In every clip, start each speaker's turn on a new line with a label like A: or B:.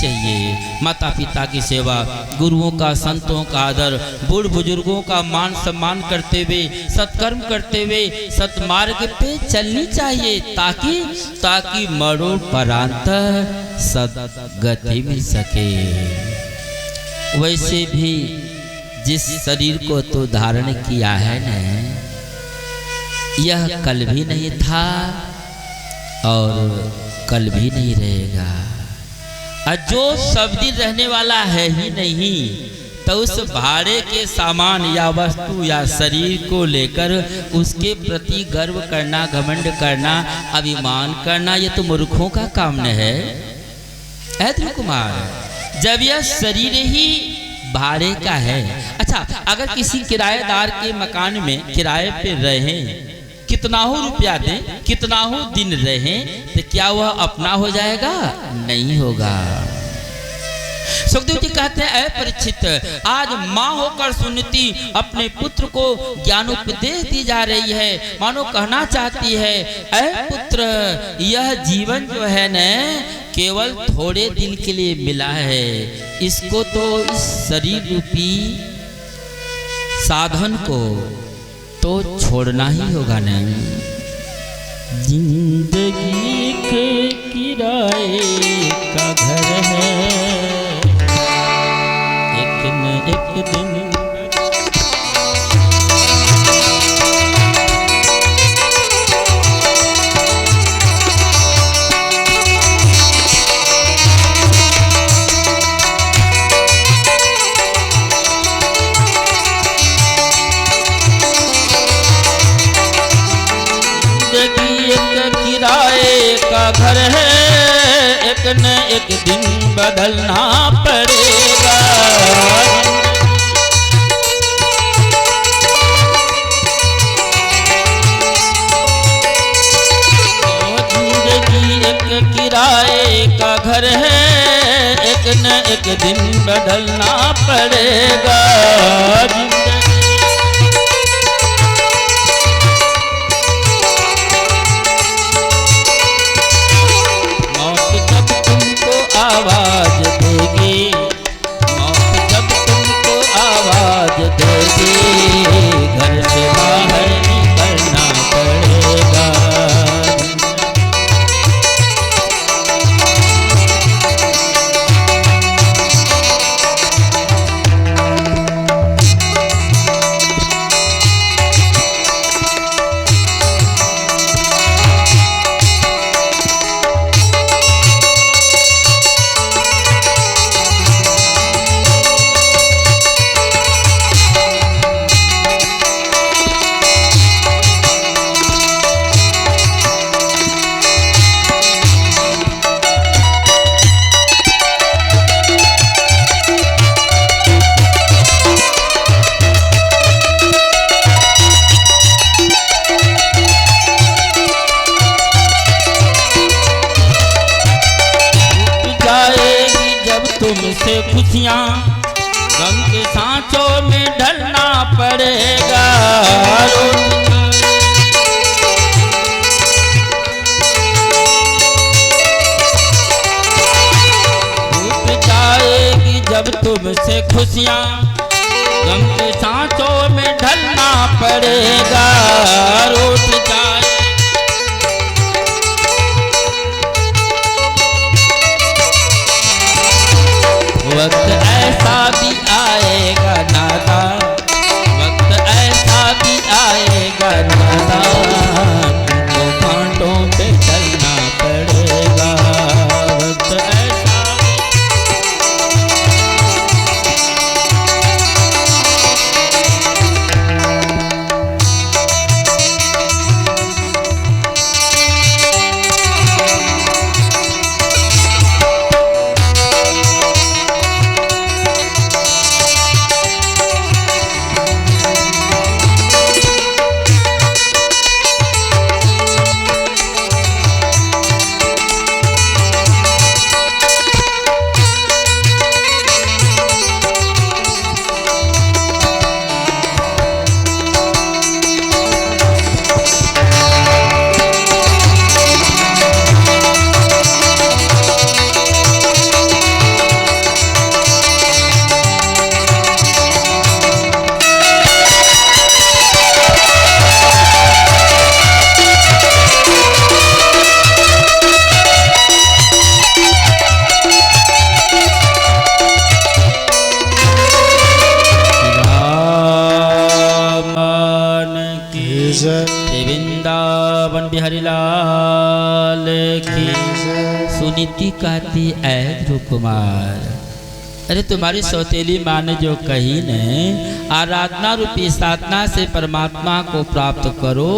A: चाहिए। माता पिता की सेवा, गुरुओं का, संतों का आदर, बूढ़ बुजुर्गों का मान सम्मान करते हुए, सत्कर्म करते हुए सत्मार्ग पे चलनी चाहिए, ताकि मरणोपरांत सद्गति मिल सके। वैसे भी जिस शरीर को तो धारण किया है न, यह कल भी नहीं था और कल भी नहीं रहेगा, और जो सब दिन रहने वाला है ही नहीं, तो उस भाड़े के सामान या वस्तु या शरीर को लेकर उसके प्रति गर्व करना, घमंड करना, अभिमान करना, ये तो मूर्खों का काम न है। ध्रुव कुमार, जब यह शरीर ही भाड़े का है, अच्छा अगर किसी किराएदार के मकान में किराए पे रहें, कितना हो रुपया दें, कितना हो दिन रहें, तो क्या वह अपना हो जाएगा? नहीं होगा। सुखदेव जी कहते हैं, परीक्षित, आज माँ होकर सुनती अपने पुत्र को ज्ञानोपदेश दी जा रही है, मानो कहना चाहती है, पुत्र, यह जीवन जो है न केवल थोड़े दिन के लिए मिला है, इसको तो इस शरीर रूपी साधन को तो छोड़ना ही होगा न। जिंदगी के किराए का घर है, एक न एक दिन किराए का घर है, एक न एक दिन बदलना पड़ेगा। जिंदगी एक किराए का घर है, एक न एक दिन बदलना पड़ेगा। आवाज देगी, मौत जब तुमको आवाज देगी, घर से बाहर निकलना पड़ेगा। तुमसे खुशियाँ गम के सांचों में ढलना पड़ेगा। टूट जाएगी जब तुमसे खुशियाँ गम के सांचों में ढलना पड़ेगा। रूठ जाए वक्त ऐसा भी आएगा नादा, वक्त ऐसा भी आएगा नादा, तुमको कांटों पे चलना पड़ेगा। वक्त ऐसा सुनीति कहती ऐ ध्रुव कुमार, अरे तुम्हारी सौतेली माँ ने जो कही ने आराधना रूपी साधना से परमात्मा को प्राप्त करो,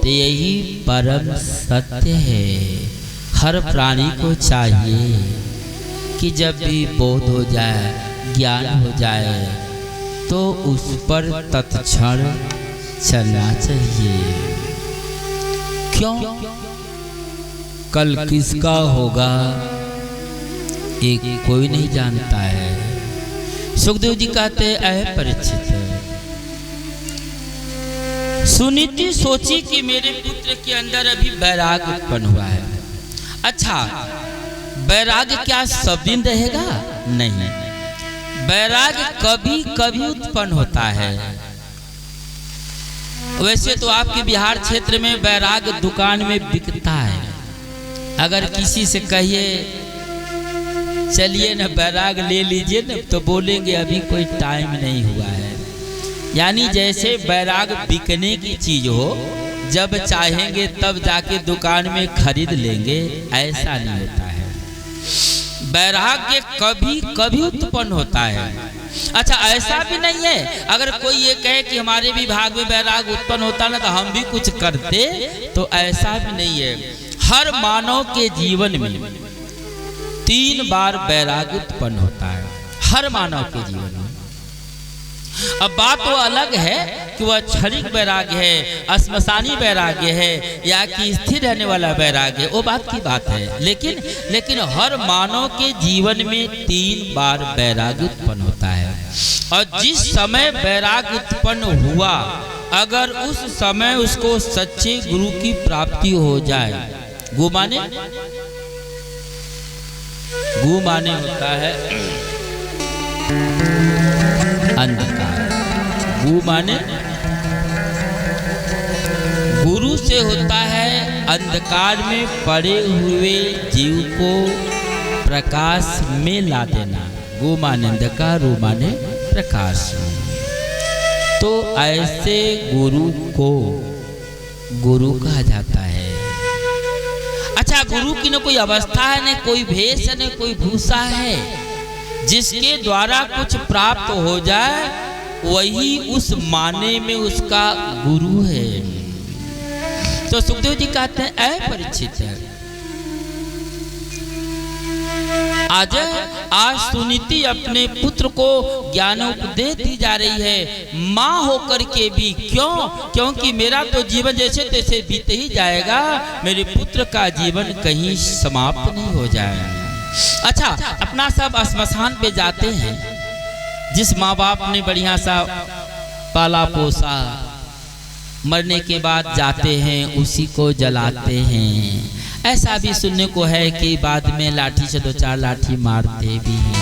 A: तो यही परम सत्य है। हर प्राणी को चाहिए कि जब भी बोध हो जाए, ज्ञान हो जाए, तो उस पर तत्क्षण चलना चाहिए। क्यों? कल किसका होगा एक कोई नहीं जानता है। सुखदेव जी कहते ऐ परीक्षित, सुनीति सोची कि मेरे पुत्र के अंदर अभी वैराग उत्पन्न हुआ है। अच्छा, वैराग क्या सब दिन रहेगा? नहीं, वैराग कभी कभी उत्पन्न होता है। वैसे तो आपके बिहार क्षेत्र में वैराग दुकान में बिकता है। अगर किसी से कहिए चलिए ना वैराग ले लीजिए ना, तो बोलेंगे अभी कोई टाइम नहीं हुआ है। यानी जैसे वैराग बिकने की चीज हो, जब चाहेंगे तब जाके दुकान में खरीद लेंगे, ऐसा नहीं होता है। वैराग्य कभी कभी उत्पन्न होता है। अच्छा, ऐसा भी नहीं है अगर कोई ये कहे कि हमारे विभाग में वैराग उत्पन्न होता ना तो हम भी कुछ करते, तो ऐसा भी नहीं है। हर मानव के जीवन में 3 बार वैराग उत्पन्न होता है, हर मानव के जीवन में। अब बात वो अलग है कि वह क्षणिक वैराग्य है, श्मशानी वैराग्य है, या कि स्थिर रहने वाला वैराग्य है, वो बात की बात है। लेकिन हर मानव के जीवन में 3 बार वैराग्य उत्पन्न होता है। और जिस समय वैराग्य उत्पन्न हुआ, अगर उस समय उसको सच्चे गुरु की प्राप्ति हो जाए, गु माने होता है अंधकार, गु माने गुरु से होता है अंधकार में पड़े हुए जीव को प्रकाश में ला देना। गु माने अंधकार, रू माने प्रकाश। तो ऐसे गुरु को गुरु कहा जाता है। अच्छा, गुरु की न कोई अवस्था है, न कोई भेष है, न कोई भूषा है। जिसके द्वारा कुछ प्राप्त हो जाए वही उस माने में उसका गुरु है। तो सुखदेव जी कहते हैं ऐ परीक्षित, आज सुनीति अपने पुत्र को ज्ञान उपदेश दी जा रही है, माँ होकर के भी। क्योंकि मेरा तो जीवन जैसे तैसे बीत ही जाएगा, मेरे पुत्र का जीवन कहीं समाप्त नहीं हो जाए। अच्छा, अपना सब श्मशान पे जाते हैं, जिस माँ बाप ने बढ़िया सा पाला पोसा, मरने के बाद जाते हैं उसी को जलाते हैं। ऐसा भी सुनने को है कि बाद में लाठी से 2-4 लाठी मारते भी हैं।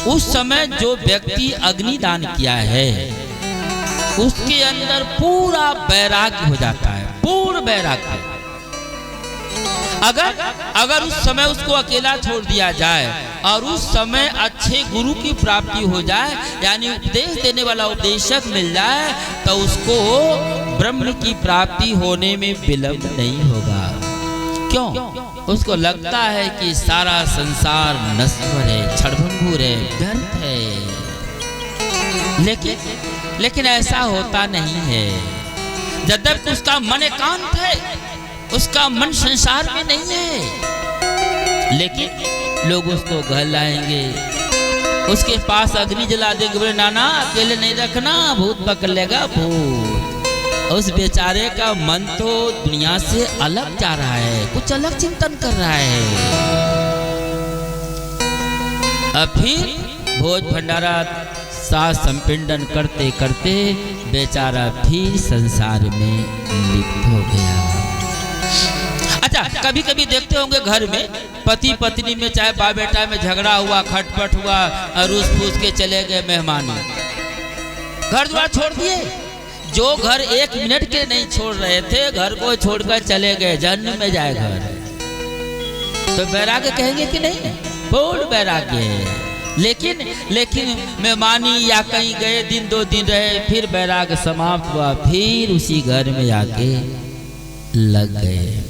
A: उस समय जो व्यक्ति अग्निदान किया है उसके अंदर पूरा वैराग्य हो जाता है, पूर्ण वैराग्य। अगर उस समय उसको अकेला छोड़ दिया जाए और उस समय अच्छे गुरु की प्राप्ति हो जाए, यानी उपदेश देने वाला उपदेशक मिल जाए, तो उसको ब्रह्म की प्राप्ति होने में विलंब नहीं होगा। क्यों? उसको लगता है कि सारा संसार नश्वर है, क्षणभंगुर है, व्यर्थ है। लेकिन ऐसा होता नहीं है। जब तक उसका मन एकांत है, उसका मन संसार में नहीं है, लेकिन लोग उसको घर लाएंगे, उसके पास अग्नि जला देंगे, बोले नाना अकेले नहीं रखना, भूत पकड़ लेगा भूत। उस बेचारे का मन तो दुनिया से अलग जा रहा है, कुछ अलग चिंतन कर रहा है। अब फिर भोज भंडारा सास संपिंडन करते करते बेचारा फिर संसार में लिप्त हो गया। अच्छा, कभी कभी देखते होंगे घर में पति पत्नी में, चाहे बाप बेटा में झगड़ा हुआ, खटपट हुआ, रूस फूस के चले गए मेहमान, घर द्वार छोड़ दिए। जो घर 1 मिनट के नहीं छोड़ रहे थे, घर को छोड़कर चले गए, जहन्नुम में जाए घर। तो वैराग्य कहेंगे कि नहीं? पूर्ण वैराग्य है। लेकिन मेहमानी या कहीं गए, 1-2 दिन रहे, फिर वैराग्य समाप्त हुआ, फिर उसी घर में आके लग गए।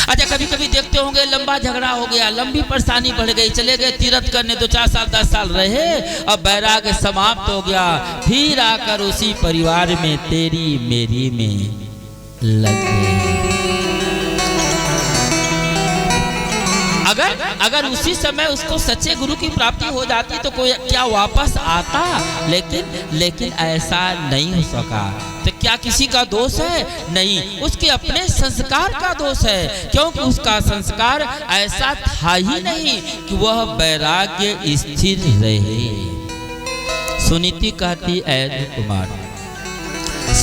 A: अच्छा कभी कभी देखते होंगे लंबा झगड़ा हो गया, लंबी परेशानी बढ़ गई, चले गए तीर्थ करने, 2-4 साल 10 साल रहे, अब वैराग्य समाप्त हो गया, फिर आकर उसी परिवार में तेरी मेरी में लग गए। अगर उसी समय उसको सच्चे गुरु की प्राप्ति हो जाती तो कोई क्या वापस आता, लेकिन ऐसा नहीं हो सका। तो क्या किसी का दोष है? नहीं, उसके अपने संस्कार का दोष है, क्योंकि उसका संस्कार ऐसा था ही नहीं कि वह वैराग्य स्थिर रहे। सुनीति कहती है कुमार,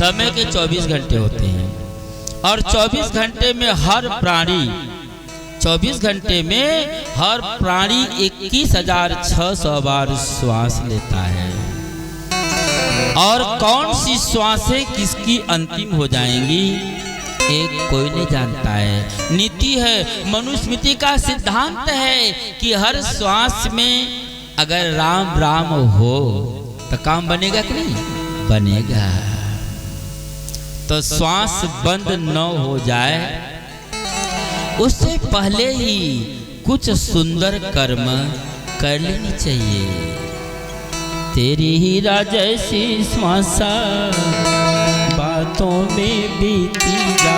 A: समय के 24 घंटे होते हैं और 24 घंटे में हर प्राणी 21,600 बार श्वास लेता है, और कौन सी श्वासें किसकी अंतिम हो जाएंगी एक कोई नहीं जानता है। नीति है, मनुस्मृति का सिद्धांत है कि हर श्वास में अगर राम राम हो तो काम बनेगा कि नहीं बनेगा। तो श्वास बंद न हो जाए उससे पहले ही कुछ सुंदर कर्म कर लेनी चाहिए। तेरी हीरा जैसी श्वासा बातों में बीती जा,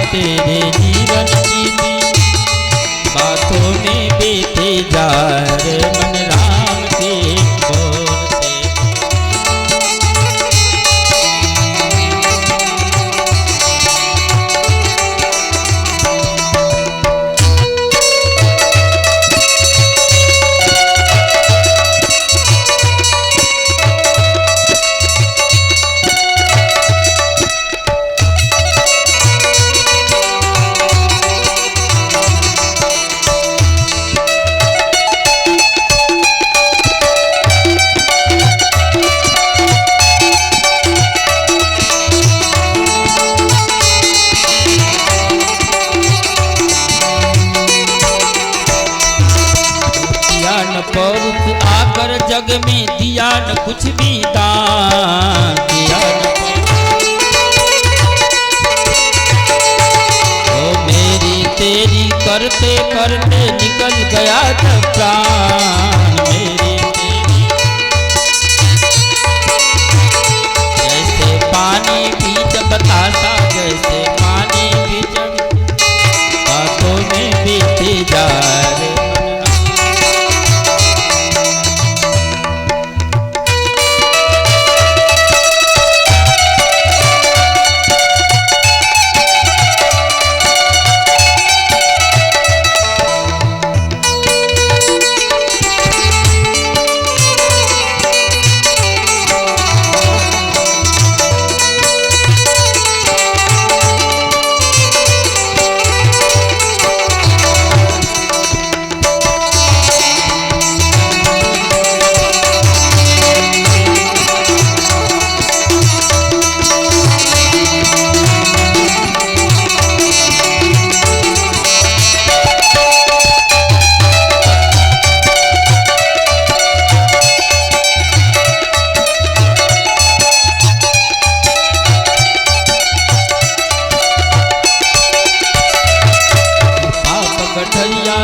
A: तेरे जीवन की बातों में बीते जा रे मन राम के बोलते। आकर जग में दिया न कुछ भी दान, दिया न ओ मेरी तेरी करते करते निकल गया जब प्राण। मेरी तेरी जैसे पानी बीच बतासा, जैसे पानी बीच बातों में बीते जा रे।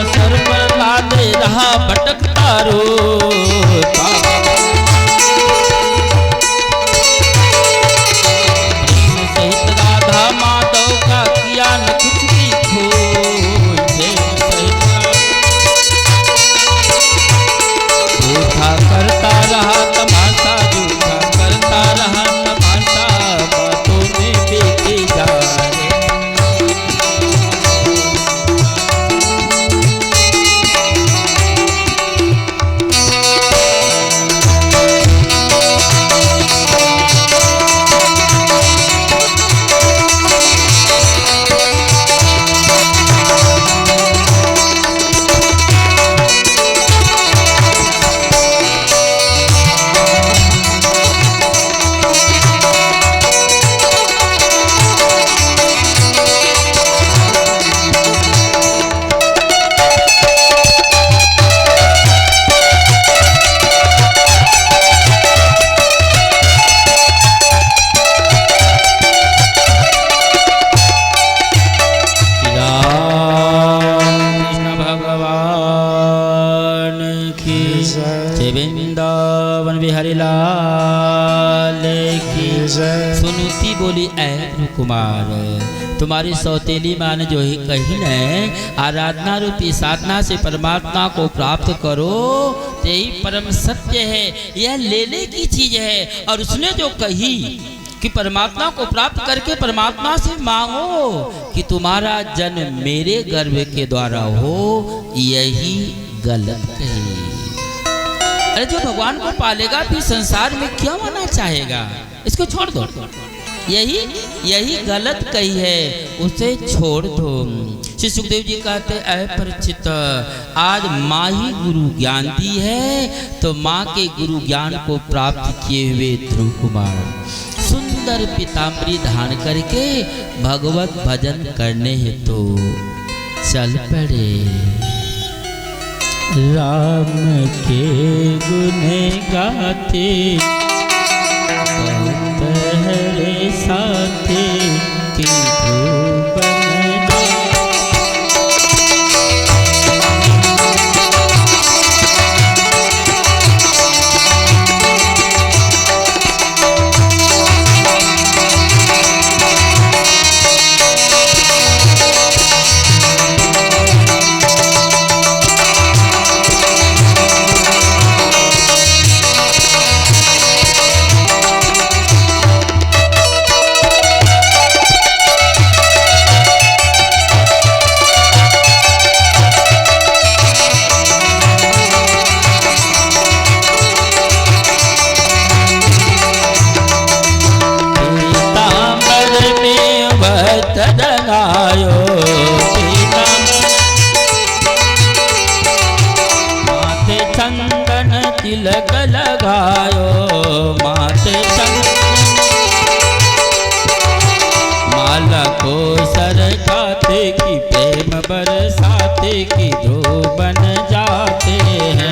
A: सर पर लादे रहा भटकता रोता, सहित राधा माधव का किया न कुछ भी खोज, झूठा करता रहा तमाशा, झूठा करता रहा तमाशा, बातों में बीते जा रे। बोली, ऐ कुमार, तुम्हारी सौतेली माँ ने जो ही कही न, आराधना रूपी साधना से परमात्मा को प्राप्त करो, यही परम सत्य है, यह लेने की चीज है। और उसने जो कही कि परमात्मा को प्राप्त करके परमात्मा से मांगो कि तुम्हारा जन्म मेरे गर्भ के द्वारा हो, यही गलत कही। अरे जो भगवान को पालेगा फिर संसार में क्या होना चाहेगा, इसको छोड़ दो, यही गलत कही है, उसे छोड़ दो। श्री सुखदेव जी कहते, ऐ परिचित, आज माँ ही गुरु ज्ञान दी है, तो माँ के गुरु ज्ञान को प्राप्त किए हुए ध्रुव कुमार सुंदर पीताम्बरी धारण करके भगवत भजन करने हेतु चल पड़े।
B: राम के गुण गाते हरे साथे की
A: माथे चंदन तिलक लगायो, माथे चंदन माला को सरकाते की प्रेम बरसाते की ध्रुव बन जाते हैं।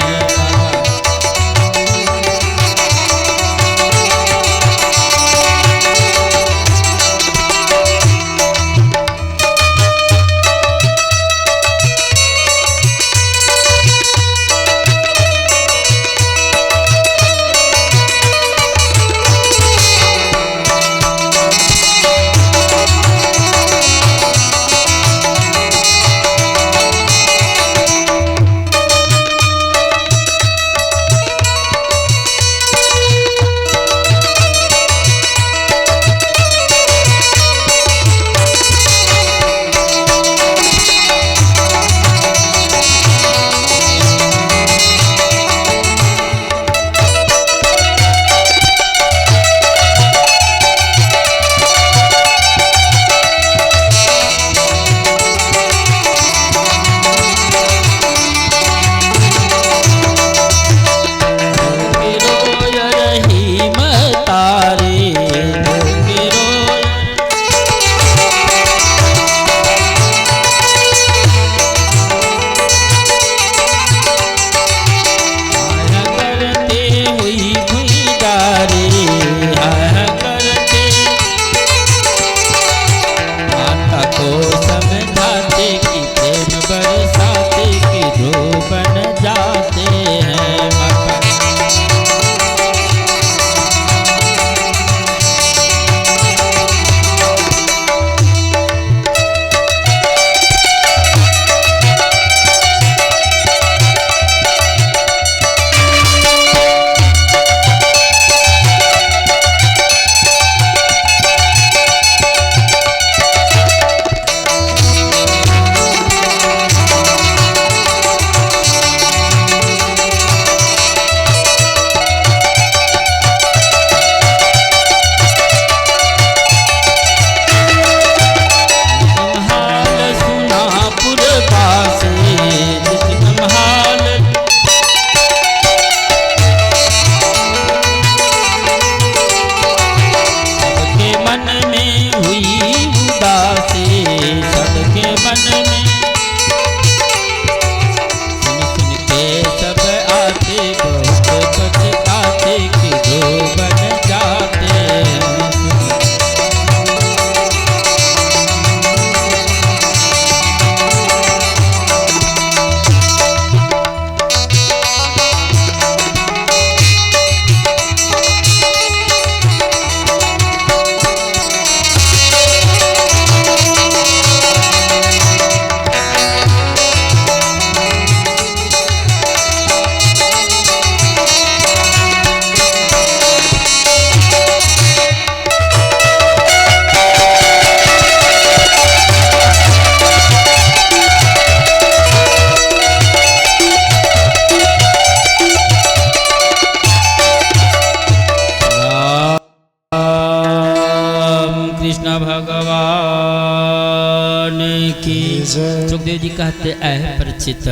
A: परीक्षित,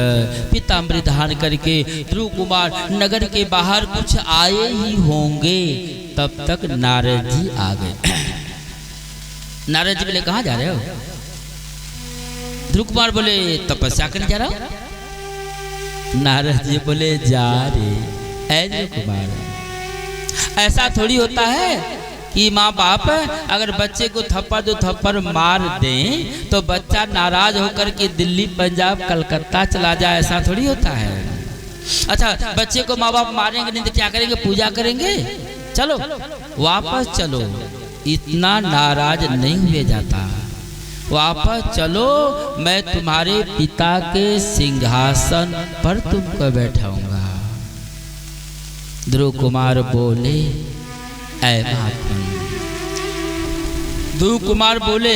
A: पीताम्बर धारण करके ध्रुव कुमार नगर के बाहर कुछ आए ही होंगे, तब तक नारद जी आ गए। नारद जी बोले कहाँ जा रहे हो? ध्रुव कुमार बोले तपस्या करने जा रहा हूं। नारद जी बोले जा रे ऐ ध्रुव कुमार, ऐसा थोड़ी होता है कि माँ बाप अगर बच्चे को थप्पड़ दो थप्पड़ मार दें तो बच्चा नाराज होकर के दिल्ली पंजाब कलकत्ता चला जाए, ऐसा थोड़ी होता है। अच्छा बच्चे को माँ बाप मारेंगे नहीं तो क्या करेंगे? पूजा करेंगे। चलो वापस चलो, इतना नाराज नहीं हुए जाता। वापस चलो, मैं तुम्हारे पिता के सिंहासन पर तुमको बैठाऊंगा। ध्रुव कुमार बोले ऐ महात्मन, ध्रुव कुमार बोले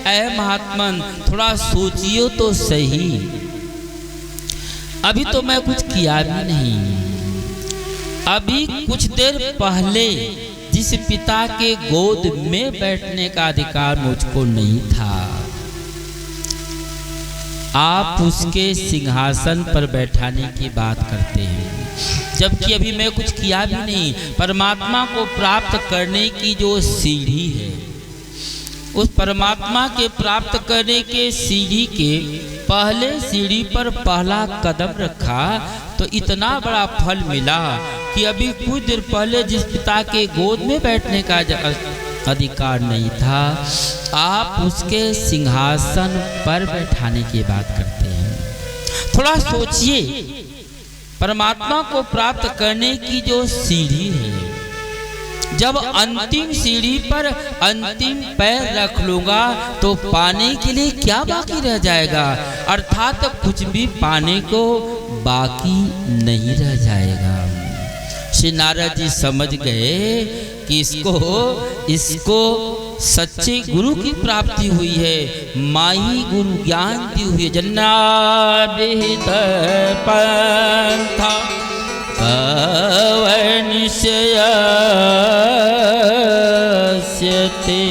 A: ऐ महात्मन थोड़ा सोचियो तो सही, अभी तो मैं कुछ किया भी नहीं। अभी कुछ देर पहले जिस पिता के गोद में बैठने का अधिकार मुझको नहीं था, आप उसके सिंहासन पर बैठाने की बात करते हैं, जबकि अभी मैं कुछ किया भी नहीं। परमात्मा को प्राप्त करने की जो सीढ़ी है, उस परमात्मा के प्राप्त करने के सीढ़ी के पहले सीढ़ी पर पहला कदम रखा तो इतना बड़ा फल मिला कि अभी कुछ देर पहले जिस पिता के गोद में बैठने का अधिकार नहीं था, आप उसके सिंहासन पर बैठाने की बात करते हैं। थोड़ा सोचिए, परमात्मा को प्राप्त करने की जो सीढ़ी है, जब अंतिम सीढ़ी पर अंतिम पैर रख लूंगा तो पाने के लिए क्या बाकी रह जाएगा? अर्थात कुछ भी पाने को बाकी नहीं रह जाएगा। श्री नारद जी समझ गए कि इसको सच्चे गुरु की प्राप्ति हुई है, माई गुरु ज्ञान दी हुई है। जन्नाभित पंथा अवनिशयस्यते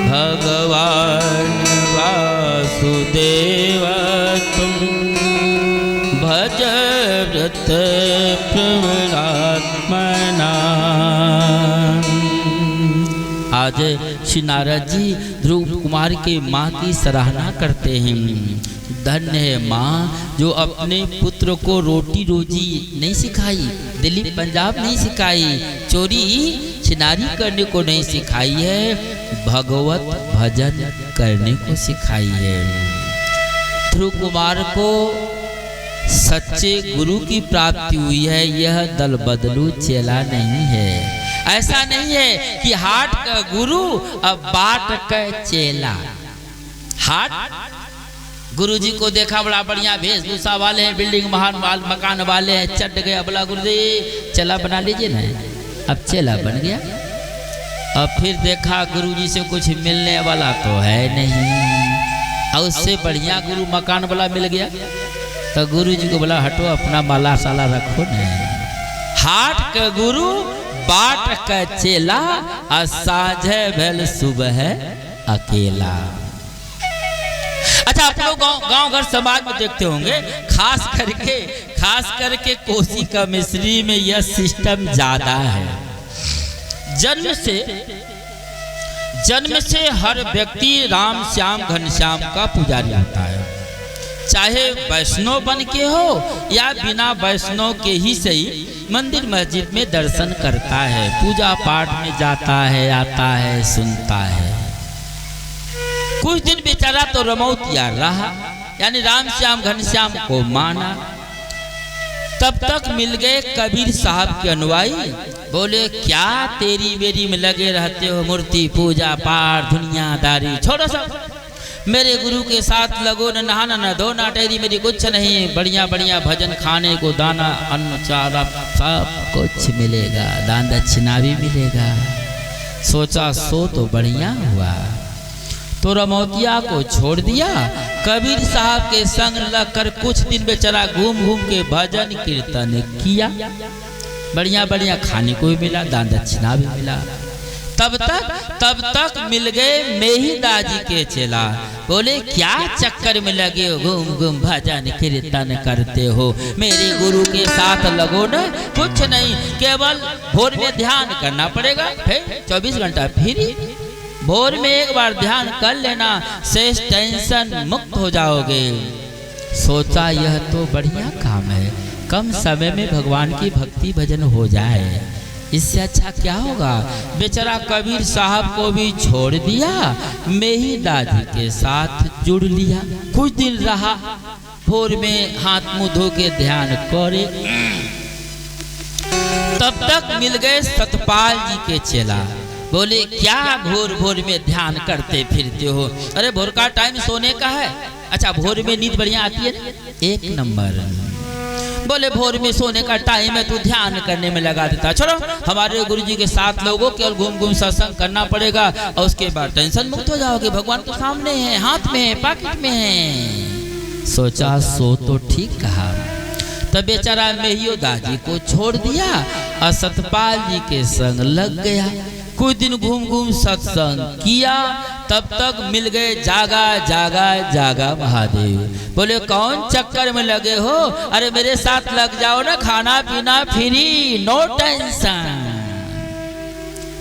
A: भगवान वासुदेव तुम भज व्रत प्रवरात्मना। आज श्री नारद जी ध्रुव कुमार के माँ की सराहना करते हैं। धन्य है माँ जो अपने पुत्र को रोटी रोजी नहीं सिखाई, दिल्ली पंजाब नहीं सिखाई, चोरी छिनारी करने को नहीं सिखाई है, भगवत भजन करने को सिखाई है। ध्रुव कुमार को सच्चे गुरु की प्राप्ति हुई है, यह दल बदलू चेला नहीं है। ऐसा नहीं है कि हाट का गुरु अब बाट का चेला। हाट गुरु जी को देखा बड़ा बढ़िया वेशभूषा वाले हैं, बिल्डिंग महान मकान वाले हैं, चढ़ गया, बोला गुरु जी चेला बना लीजिए ना। अब चेला बन गया। अब फिर देखा गुरु जी से कुछ मिलने वाला तो है नहीं, और उससे बढ़िया गुरु मकान वाला मिल गया तो गुरु जी को बोला हटो, अपना माला साला रखो न। हाट का गुरु बाट का चेला, साझे भेल सुबह अकेला। अच्छा, आप लोग गांव घर समाज में देखते होंगे, खास करके कोसी का मिस्री में यह सिस्टम ज्यादा है। जन्म से हर व्यक्ति राम श्याम घनश्याम का पुजारी होता है, चाहे वैष्णव बन के हो या बिना वैष्णव के ही सही, मंदिर मस्जिद में दर्शन करता है, पूजा पाठ में जाता है, आता है, सुनता है। कुछ दिन बेचारा तो रमौतिया रहा, यानी राम श्याम घनश्याम को माना। तब तक मिल गए कबीर साहब के अनुयायी, बोले क्या तेरी मेरी में लगे रहते हो, मूर्ति पूजा पाठ दुनियादारी छोड़ो सब, मेरे गुरु के साथ लगो, न नहाना न धोना, तेरी मेरी कुछ नहीं, बढ़िया बढ़िया भजन खाने को दाना अन्न चारा सब कुछ मिलेगा, दान दक्षिणा भी मिलेगा। सोचा सो तो बढ़िया हुआ, तो रमौतिया को छोड़ दिया, कबीर साहब के संग लगकर कुछ दिन बेचारा घूम घूम के भजन कीर्तन किया, बढ़िया बढ़िया खाने को भी मिला, दान दक्षिणा भी मिला। तब तक मिल गए मेहिदाजी के चेला। बोले क्या चक्कर में लगे हो, घूम घूम भजन कीर्तन करते हो, मेरे गुरु के साथ लगो न। कुछ नहीं, केवल भोर में ध्यान करना पड़ेगा, फिर 24 घंटा फ्री। भोर में एक बार ध्यान कर लेना, शेष टेंशन मुक्त हो जाओगे। सोचा यह तो बढ़िया काम है, कम समय में भगवान की भक्ति भजन हो जाए, इससे अच्छा क्या होगा। बेचारा कबीर साहब को भी छोड़ दिया, मेहिदाजी के साथ जुड़ लिया। कुछ दिन रहा, भोर में हाथ मुंह धो के ध्यान करे। तब तक मिल गए सतपाल जी के चेला। बोले क्या भोर भोर में ध्यान करते फिरते हो। अरे भोर का टाइम सोने का है। अच्छा भोर में नींद बढ़िया आती है ना? एक नंबर। बोले भोर में सोने का टाइम है, तू ध्यान करने में लगा देता। चलो हमारे गुरुजी के साथ लोगों केवल घूम घूम सत्संग करना पड़ेगा और उसके बाद टेंशन मुक्त हो जाओगे। भगवान तो सामने है, हाथ में है, पॉकेट में है। सोचा सो तो ठीक कहा। तब बेचारा मेहिदाजी को छोड़ दिया और सतपाल जी के संग लग गया। कुछ दिन घूम घूम सत्संग किया। तब तक मिल गए जागा जागा जागा महादेव। बोले कौन चक्कर में लगे हो, अरे मेरे साथ लग जाओ ना, खाना पीना फ्री, नो टेंशन।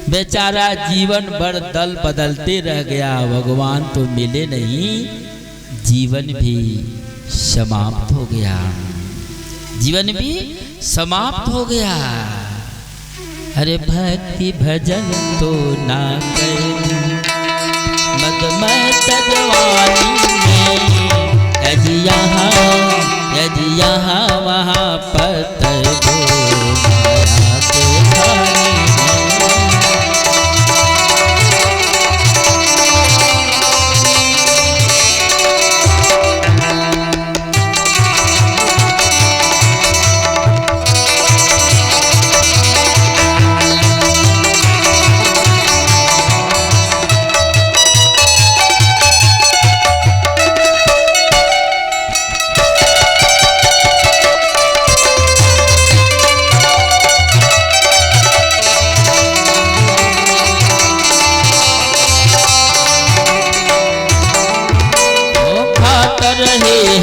A: बेचारा जीवन भर दल बदलते रह गया, भगवान तो मिले नहीं, जीवन भी समाप्त हो गया, जीवन भी समाप्त हो गया।
B: अरे भक्ति भजन तो ना कर मत जवानी में, यदि यहाँ वहाँ पत्थर दो माया के खाने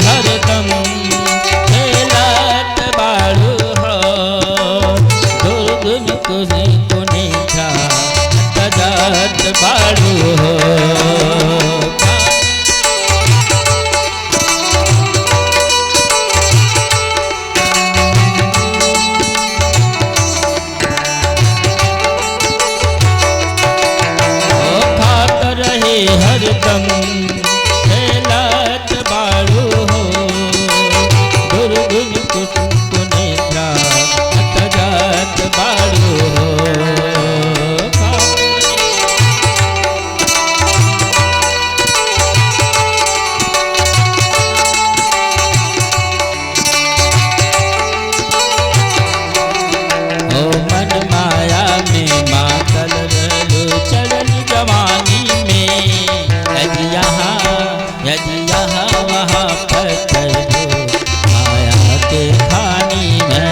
B: हरदम खेलत बाड़ू हो, दुर्गुन कुने कुने था तजात बाड़ू हो। खात रहे हरदम खेलत बाड़ू हो, दुर्गुन कुने था तजात बाड़ू हो। मन माया में मातल रहलो चढ़ल जवानी में, यदि यहाँ वहाँ पत्थर दो माया के खानी में।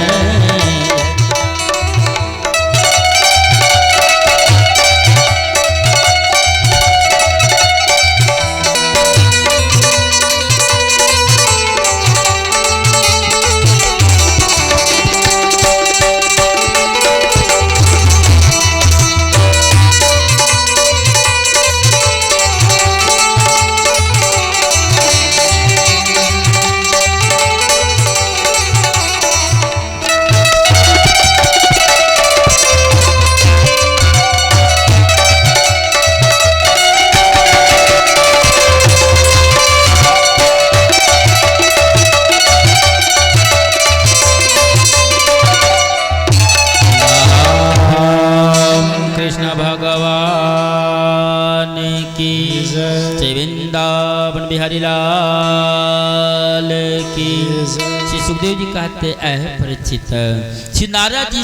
B: भगवान की जय। वृंदावन बिहारी लाल की। श्री सुखदेव जी कहते हैं परीक्षित, श्री नारद जी